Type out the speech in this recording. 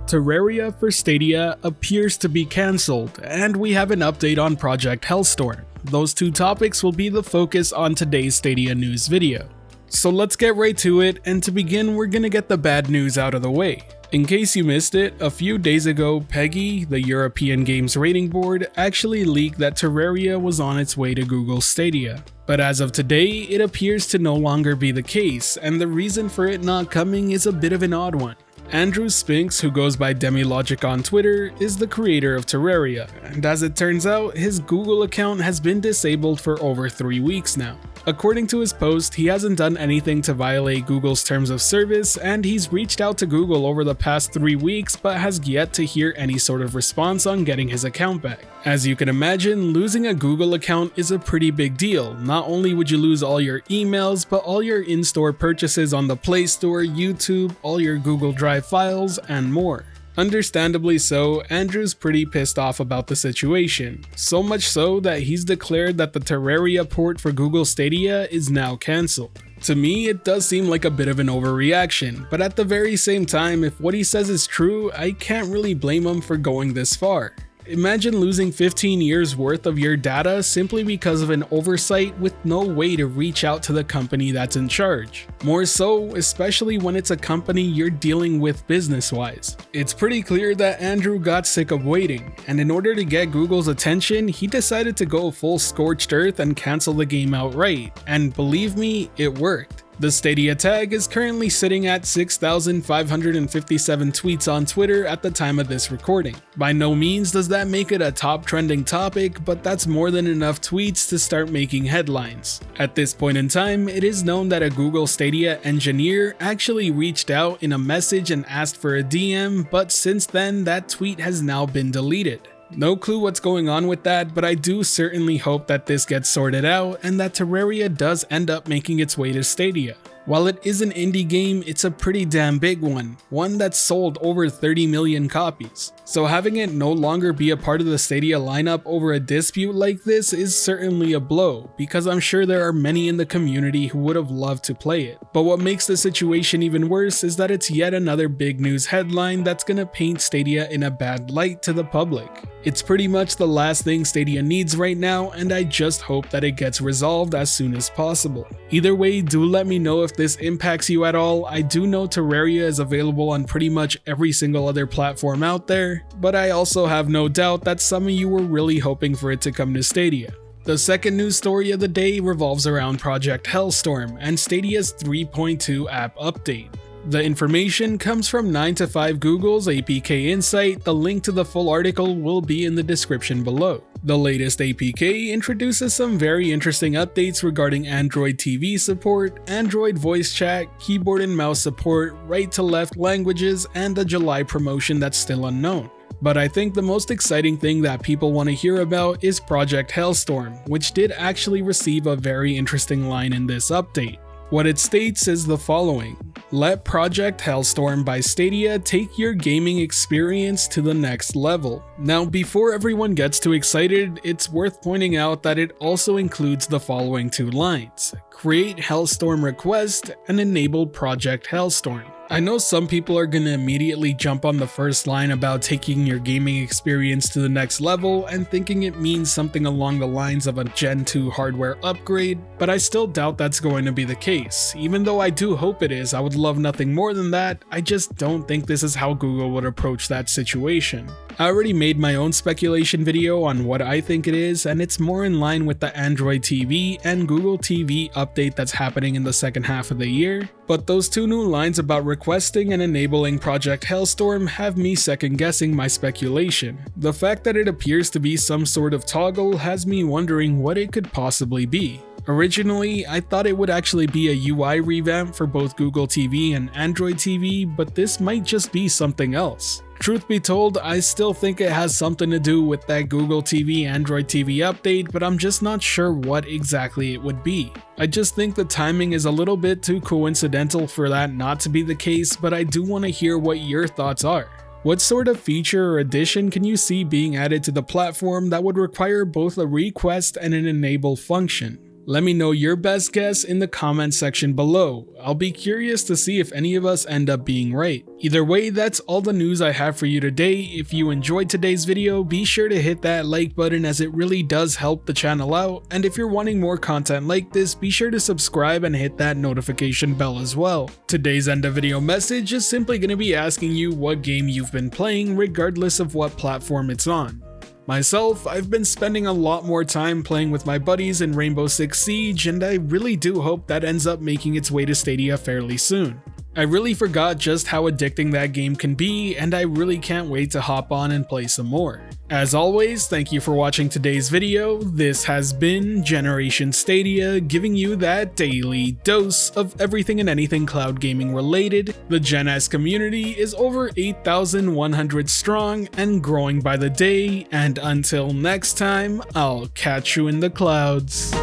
Terraria for Stadia appears to be cancelled, and we have an update on Project Hailstorm. Those two topics will be the focus on today's Stadia news video. So let's get right to it, and to begin we're gonna get the bad news out of the way. In case you missed it, a few days ago PEGI, the European Games Rating Board, actually leaked that Terraria was on its way to Google Stadia. But as of today, it appears to no longer be the case, and the reason for it not coming is a bit of an odd one. Andrew Spinks, who goes by Demilogic on Twitter, is the creator of Terraria, and as it turns out, his Google account has been disabled for over 3 weeks now. According to his post, he hasn't done anything to violate Google's terms of service, and he's reached out to Google over the past 3 weeks but has yet to hear any sort of response on getting his account back. As you can imagine, losing a Google account is a pretty big deal. Not only would you lose all your emails, but all your in-store purchases on the Play Store, YouTube, all your Google Drive files, and more. Understandably so, Andrew's pretty pissed off about the situation, so much so that he's declared that the Terraria port for Google Stadia is now cancelled. To me, it does seem like a bit of an overreaction, but at the very same time, if what he says is true, I can't really blame him for going this far. Imagine losing 15 years worth of your data simply because of an oversight with no way to reach out to the company that's in charge. More so, especially when it's a company you're dealing with business-wise. It's pretty clear that Andrew got sick of waiting, and in order to get Google's attention, he decided to go full scorched earth and cancel the game outright, and believe me, it worked. The Stadia tag is currently sitting at 6,557 tweets on Twitter at the time of this recording. By no means does that make it a top trending topic, but that's more than enough tweets to start making headlines. At this point in time, it is known that a Google Stadia engineer actually reached out in a message and asked for a DM, but since then that tweet has now been deleted. No clue what's going on with that, but I do certainly hope that this gets sorted out and that Terraria does end up making its way to Stadia. While it is an indie game, it's a pretty damn big one that's sold over 30 million copies. So having it no longer be a part of the Stadia lineup over a dispute like this is certainly a blow, because I'm sure there are many in the community who would have loved to play it. But what makes the situation even worse is that it's yet another big news headline that's gonna paint Stadia in a bad light to the public. It's pretty much the last thing Stadia needs right now, and I just hope that it gets resolved as soon as possible. Either way, do let me know if this impacts you at all. I do know Terraria is available on pretty much every single other platform out there, but I also have no doubt that some of you were really hoping for it to come to Stadia. The second news story of the day revolves around Project Hailstorm and Stadia's 3.2 app update. The information comes from 9to5 Google's APK Insight. The link to the full article will be in the description below. The latest APK introduces some very interesting updates regarding Android TV support, Android voice chat, keyboard and mouse support, right to left languages, and a July promotion that's still unknown. But I think the most exciting thing that people want to hear about is Project Hailstorm, which did actually receive a very interesting line in this update. What it states is the following: "Let Project Hailstorm by Stadia take your gaming experience to the next level." Now, before everyone gets too excited, it's worth pointing out that it also includes the following 2 lines: "Create Hailstorm request and enable Project Hailstorm." I know some people are gonna immediately jump on the first line about taking your gaming experience to the next level and thinking it means something along the lines of a Gen 2 hardware upgrade, but I still doubt that's going to be the case. Even though I do hope it is, I would love nothing more than that. I just don't think this is how Google would approach that situation. I already made my own speculation video on what I think it is, and it's more in line with the Android TV and Google TV update that's happening in the second half of the year. But those 2 new lines about requesting and enabling Project Hailstorm have me second guessing my speculation. The fact that it appears to be some sort of toggle has me wondering what it could possibly be. Originally, I thought it would actually be a UI revamp for both Google TV and Android TV, but this might just be something else. Truth be told, I still think it has something to do with that Google TV Android TV update, but I'm just not sure what exactly it would be. I just think the timing is a little bit too coincidental for that not to be the case, but I do want to hear what your thoughts are. What sort of feature or addition can you see being added to the platform that would require both a request and an enable function? Let me know your best guess in the comment section below. I'll be curious to see if any of us end up being right. Either way, that's all the news I have for you today. If you enjoyed today's video, be sure to hit that like button as it really does help the channel out, and if you're wanting more content like this, be sure to subscribe and hit that notification bell as well. Today's end of video message is simply going to be asking you what game you've been playing regardless of what platform it's on. Myself, I've been spending a lot more time playing with my buddies in Rainbow Six Siege, and I really do hope that ends up making its way to Stadia fairly soon. I really forgot just how addicting that game can be, and I really can't wait to hop on and play some more. As always, thank you for watching today's video. This has been Generation Stadia, giving you that daily dose of everything and anything cloud gaming related. The Gen S community is over 8,100 strong and growing by the day, and until next time, I'll catch you in the clouds.